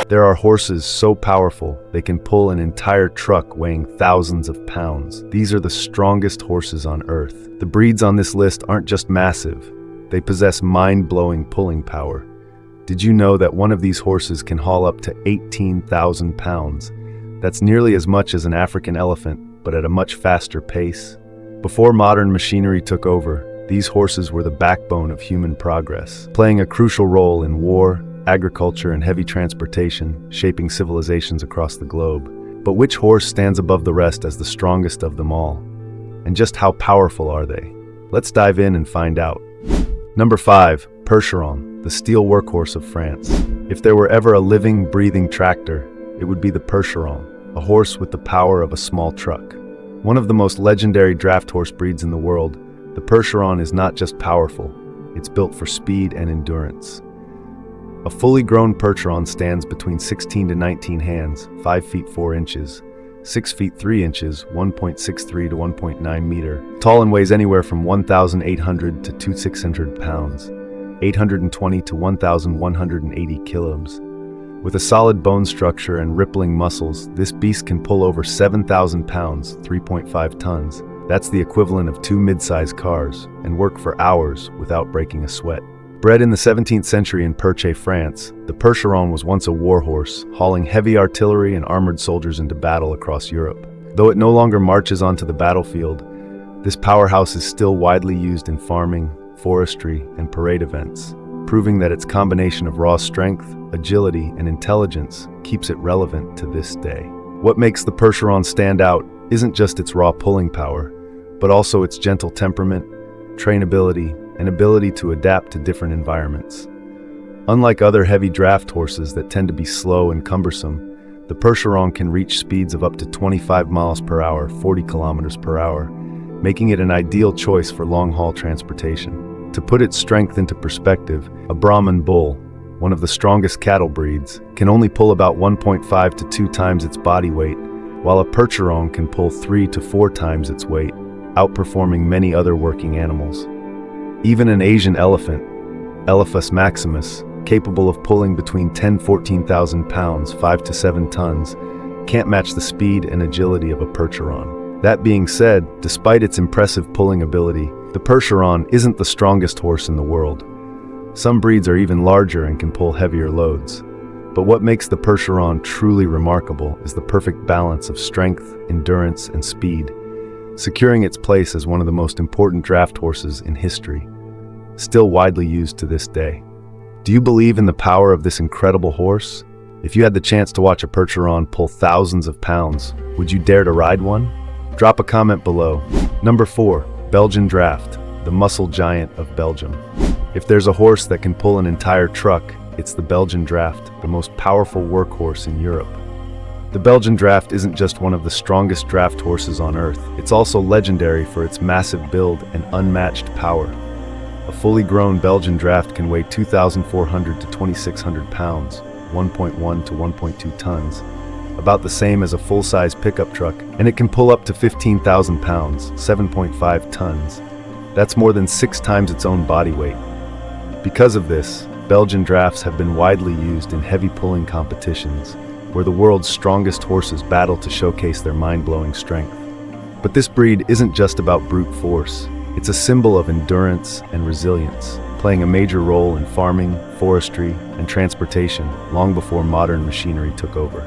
There are horses so powerful they can pull an entire truck weighing thousands of pounds. These are the strongest horses on Earth. The breeds on this list aren't just massive, they possess mind-blowing pulling power. Did you know that one of these horses can haul up to 18,000 pounds? That's nearly as much as an African elephant, but at a much faster pace. Before modern machinery took over, these horses were the backbone of human progress, playing a crucial role in war, agriculture, and heavy transportation, shaping civilizations across the globe. But which horse stands above the rest as the strongest of them all? And just how powerful are they? Let's dive in and find out. Number 5. Percheron, the steel workhorse of France. If there were ever a living, breathing tractor, it would be the Percheron, a horse with the power of a small truck. One of the most legendary draft horse breeds in the world, the Percheron is not just powerful, it's built for speed and endurance. A fully grown Percheron stands between 16 to 19 hands, 5 feet 4 inches, 6 feet 3 inches, 1.63 to 1.9 meter, tall, and weighs anywhere from 1,800 to 2,600 pounds, 820 to 1,180 kilos. With a solid bone structure and rippling muscles, this beast can pull over 7,000 pounds, 3.5 tons. That's the equivalent of 2 mid-sized cars, and work for hours without breaking a sweat. Bred in the 17th century in Perche, France, the Percheron was once a war horse, hauling heavy artillery and armored soldiers into battle across Europe. Though it no longer marches onto the battlefield, this powerhouse is still widely used in farming, forestry, and parade events, proving that its combination of raw strength, agility, and intelligence keeps it relevant to this day. What makes the Percheron stand out isn't just its raw pulling power, but also its gentle temperament, trainability, and ability to adapt to different environments. Unlike other heavy draft horses that tend to be slow and cumbersome, the Percheron can reach speeds of up to 25 miles per hour, 40 kilometers per hour, making it an ideal choice for long-haul transportation. To put its strength into perspective, a Brahman bull, one of the strongest cattle breeds, can only pull about 1.5 to 2 times its body weight, while a Percheron can pull 3 to 4 times its weight, outperforming many other working animals. Even an Asian elephant, Elephas maximus, capable of pulling between 10,000 to 14,000 pounds, 5 to 7 tons, can't match the speed and agility of a Percheron. That being said, despite its impressive pulling ability, the Percheron isn't the strongest horse in the world. Some breeds are even larger and can pull heavier loads. But what makes the Percheron truly remarkable is the perfect balance of strength, endurance, and speed, securing its place as one of the most important draft horses in history, still widely used to this day. Do you believe in the power of this incredible horse? If you had the chance to watch a Percheron pull thousands of pounds, would you dare to ride one? Drop a comment below. Number 4. Belgian Draft, the muscle giant of Belgium. If there's a horse that can pull an entire truck, it's the Belgian Draft, the most powerful workhorse in Europe. The Belgian Draft isn't just one of the strongest draft horses on Earth, it's also legendary for its massive build and unmatched power. A fully grown Belgian Draft can weigh 2,400 to 2,600 pounds, 1.1 to 1.2 tons, about the same as a full-size pickup truck, and it can pull up to 15,000 pounds, 7.5 tons. That's more than 6 times its own body weight. Because of this, Belgian Drafts have been widely used in heavy pulling competitions, where the world's strongest horses battle to showcase their mind-blowing strength. But this breed isn't just about brute force. It's a symbol of endurance and resilience, playing a major role in farming, forestry, and transportation long before modern machinery took over.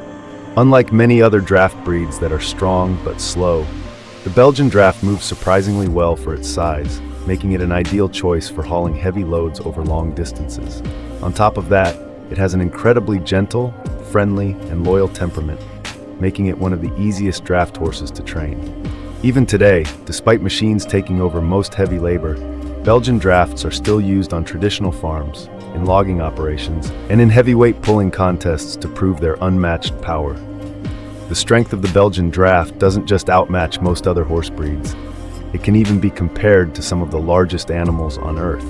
Unlike many other draft breeds that are strong but slow, the Belgian Draft moves surprisingly well for its size, making it an ideal choice for hauling heavy loads over long distances. On top of that, it has an incredibly gentle, friendly, and loyal temperament, making it one of the easiest draft horses to train. Even today, despite machines taking over most heavy labor, Belgian Drafts are still used on traditional farms, in logging operations, and in heavyweight pulling contests to prove their unmatched power. The strength of the Belgian Draft doesn't just outmatch most other horse breeds. It can even be compared to some of the largest animals on Earth.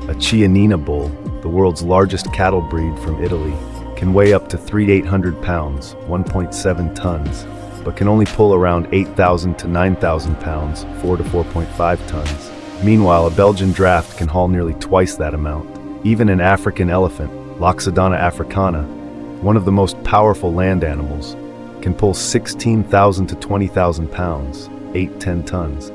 A Chianina bull, the world's largest cattle breed from Italy, can weigh up to 3,800 pounds, 1.7 tons, but can only pull around 8,000 to 9,000 pounds, 4 to 4.5 tons. Meanwhile, a Belgian Draft can haul nearly twice that amount, Even an African elephant, Loxodon africana, one of the most powerful land animals, can pull 16,000 to 20,000 pounds, 8–10 tons,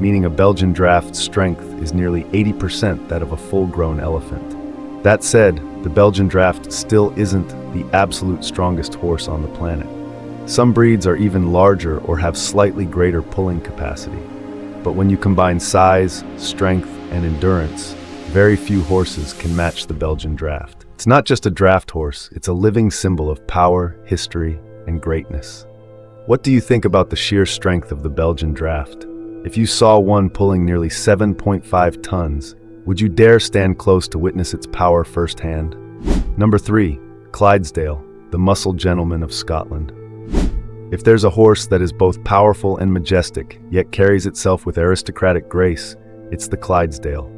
meaning a Belgian draft's strength is nearly 80% that of a full-grown elephant. That said, the Belgian draft still isn't the absolute strongest horse on the planet. Some breeds are even larger or have slightly greater pulling capacity. But when you combine size, strength, and endurance, very few horses can match the Belgian draft. It's not just a draft horse, it's a living symbol of power, history, and greatness. What do you think about the sheer strength of the Belgian draft? If you saw one pulling nearly 7.5 tons, would you dare stand close to witness its power firsthand? Number 3. Clydesdale, the muscle gentleman of Scotland. If there's a horse that is both powerful and majestic, yet carries itself with aristocratic grace, it's the Clydesdale,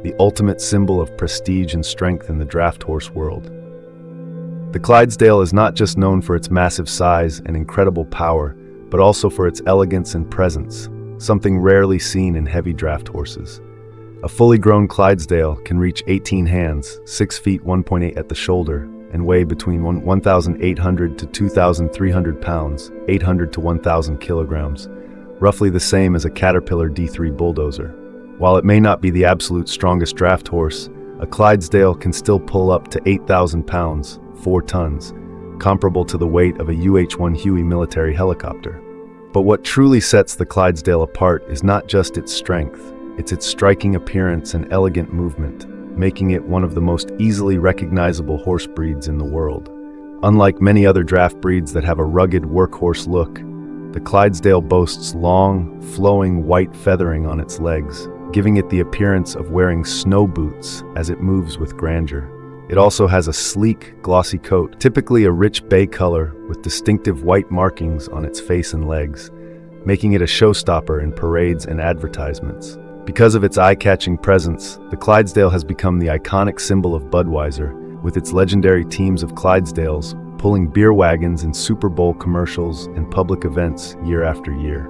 the ultimate symbol of prestige and strength in the draft horse world. The Clydesdale is not just known for its massive size and incredible power, but also for its elegance and presence, something rarely seen in heavy draft horses. A fully grown Clydesdale can reach 18 hands, 6 feet 1.8 at the shoulder, and weigh between 1,800 to 2,300 pounds, 800 to 1,000 kilograms, roughly the same as a Caterpillar D3 bulldozer. While it may not be the absolute strongest draft horse, a Clydesdale can still pull up to 8,000 pounds, 4 tons, comparable to the weight of a UH-1 Huey military helicopter. But what truly sets the Clydesdale apart is not just its strength, it's its striking appearance and elegant movement, making it one of the most easily recognizable horse breeds in the world. Unlike many other draft breeds that have a rugged workhorse look, the Clydesdale boasts long, flowing white feathering on its legs, giving it the appearance of wearing snow boots as it moves with grandeur. It also has a sleek, glossy coat, typically a rich bay color with distinctive white markings on its face and legs, making it a showstopper in parades and advertisements. Because of its eye-catching presence, the Clydesdale has become the iconic symbol of Budweiser, with its legendary teams of Clydesdales pulling beer wagons in Super Bowl commercials and public events year after year.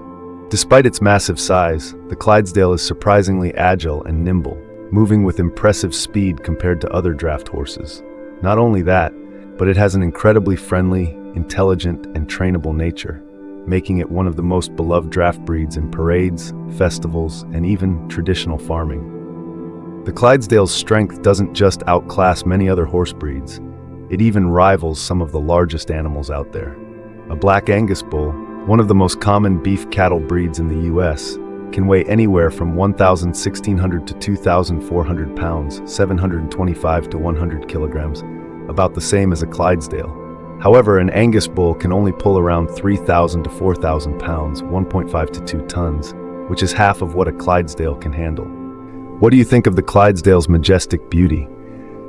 Despite its massive size, the Clydesdale is surprisingly agile and nimble, moving with impressive speed compared to other draft horses. Not only that, but it has an incredibly friendly, intelligent, and trainable nature, making it one of the most beloved draft breeds in parades, festivals, and even traditional farming. The Clydesdale's strength doesn't just outclass many other horse breeds, it even rivals some of the largest animals out there. A Black Angus bull, one of the most common beef cattle breeds in the US, can weigh anywhere from 1,600 to 2,400 pounds, 725 to 100 kilograms, about the same as a Clydesdale. However, an Angus bull can only pull around 3,000 to 4,000 pounds, 1.5 to 2 tons, which is half of what a Clydesdale can handle. What do you think of the Clydesdale's majestic beauty?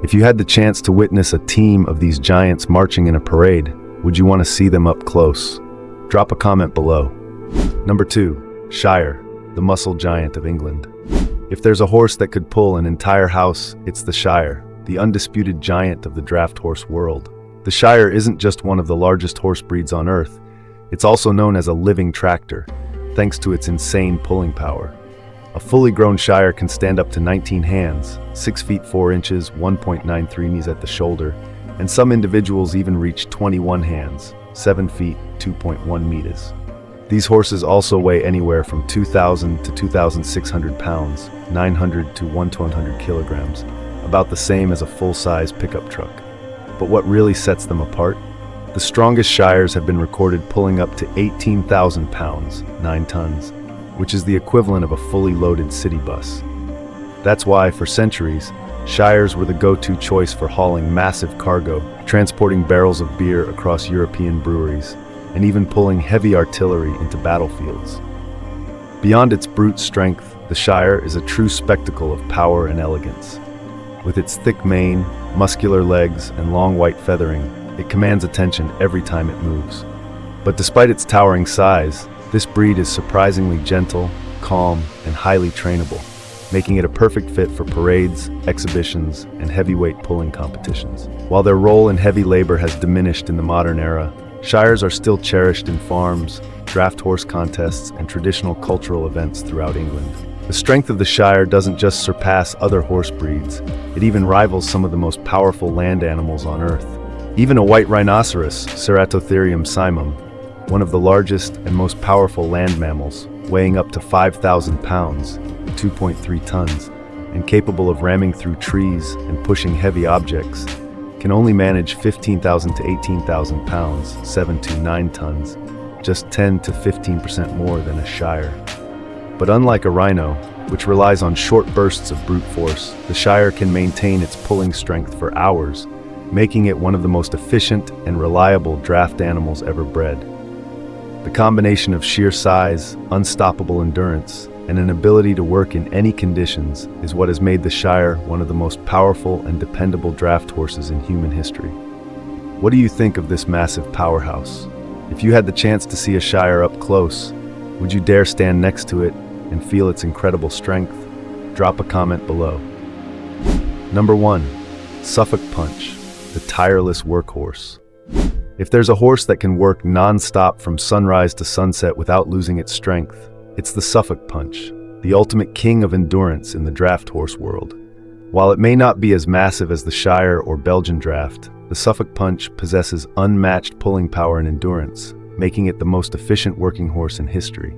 If you had the chance to witness a team of these giants marching in a parade, would you want to see them up close? Drop a comment below. Number 2. Shire, the muscle giant of England. If there's a horse that could pull an entire house, it's the Shire, the undisputed giant of the draft horse world. The Shire isn't just one of the largest horse breeds on Earth, it's also known as a living tractor, thanks to its insane pulling power. A fully grown Shire can stand up to 19 hands, 6 feet 4 inches, 1.93 knees at the shoulder, and some individuals even reach 21 hands, 7 feet, 2.1 meters. These horses also weigh anywhere from 2,000 to 2,600 pounds, 900 to 1,200 kilograms, about the same as a full-size pickup truck. But what really sets them apart? The strongest Shires have been recorded pulling up to 18,000 pounds, 9 tons, which is the equivalent of a fully loaded city bus. That's why, for centuries, Shires were the go-to choice for hauling massive cargo, transporting barrels of beer across European breweries, and even pulling heavy artillery into battlefields. Beyond its brute strength, the Shire is a true spectacle of power and elegance. With its thick mane, muscular legs, and long white feathering, it commands attention every time it moves. But despite its towering size, this breed is surprisingly gentle, calm, and highly trainable, making it a perfect fit for parades, exhibitions, and heavyweight pulling competitions. While their role in heavy labor has diminished in the modern era, Shires are still cherished in farms, draft horse contests, and traditional cultural events throughout England. The strength of the Shire doesn't just surpass other horse breeds, it even rivals some of the most powerful land animals on Earth. Even a white rhinoceros, Ceratotherium simum, one of the largest and most powerful land mammals, weighing up to 5,000 pounds, 2.3 tons, and capable of ramming through trees and pushing heavy objects, can only manage 15,000 to 18,000 pounds, 7 to 9 tons, just 10 to 15% more than a Shire. But unlike a rhino, which relies on short bursts of brute force, the Shire can maintain its pulling strength for hours, making it one of the most efficient and reliable draft animals ever bred. The combination of sheer size, unstoppable endurance, and an ability to work in any conditions is what has made the Shire one of the most powerful and dependable draft horses in human history. What do you think of this massive powerhouse? If you had the chance to see a Shire up close, would you dare stand next to it and feel its incredible strength? Drop a comment below. Number 1. Suffolk Punch, the tireless workhorse. If there's a horse that can work non-stop from sunrise to sunset without losing its strength, it's the Suffolk Punch, the ultimate king of endurance in the draft horse world. While it may not be as massive as the Shire or Belgian Draft, the Suffolk Punch possesses unmatched pulling power and endurance, making it the most efficient working horse in history.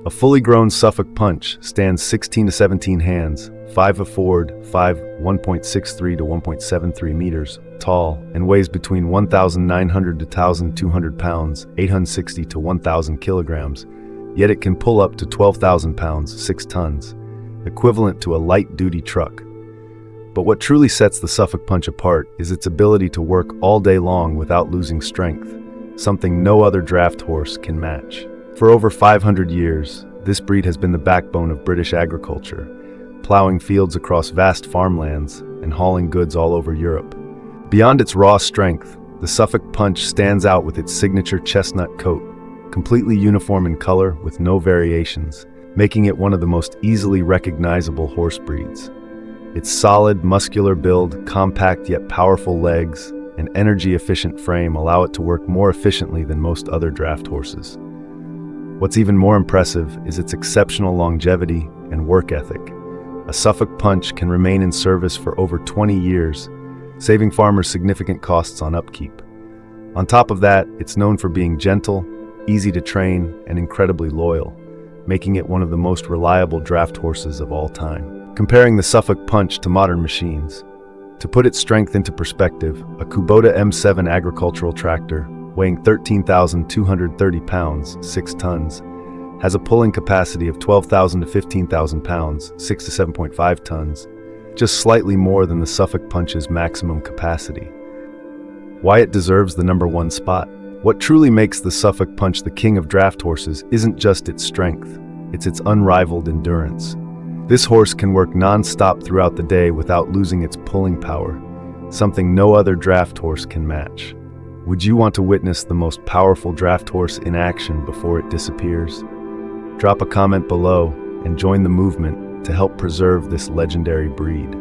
A fully grown Suffolk Punch stands 16 to 17 hands, 5 forward, 1.63 to 1.73 meters tall, and weighs between 1,900 to 1,200 pounds, 860 to 1,000 kilograms. Yet it can pull up to 12,000 pounds, 6 tons, equivalent to a light-duty truck. But what truly sets the Suffolk Punch apart is its ability to work all day long without losing strength, something no other draft horse can match. For over 500 years, this breed has been the backbone of British agriculture, plowing fields across vast farmlands and hauling goods all over Europe. Beyond its raw strength, the Suffolk Punch stands out with its signature chestnut coat, completely uniform in color with no variations, making it one of the most easily recognizable horse breeds. Its solid, muscular build, compact yet powerful legs, and energy-efficient frame allow it to work more efficiently than most other draft horses. What's even more impressive is its exceptional longevity and work ethic. A Suffolk Punch can remain in service for over 20 years, saving farmers significant costs on upkeep. On top of that, it's known for being gentle, easy to train, and incredibly loyal, making it one of the most reliable draft horses of all time. Comparing the Suffolk Punch to modern machines. To put its strength into perspective, a Kubota M7 agricultural tractor, weighing 13,230 pounds, 6 tons, has a pulling capacity of 12,000 to 15,000 pounds, 6 to 7.5 tons, just slightly more than the Suffolk Punch's maximum capacity. Why it deserves the number 1 spot? What truly makes the Suffolk Punch the king of draft horses isn't just its strength, it's its unrivaled endurance. This horse can work non-stop throughout the day without losing its pulling power, something no other draft horse can match. Would you want to witness the most powerful draft horse in action before it disappears? Drop a comment below and join the movement to help preserve this legendary breed.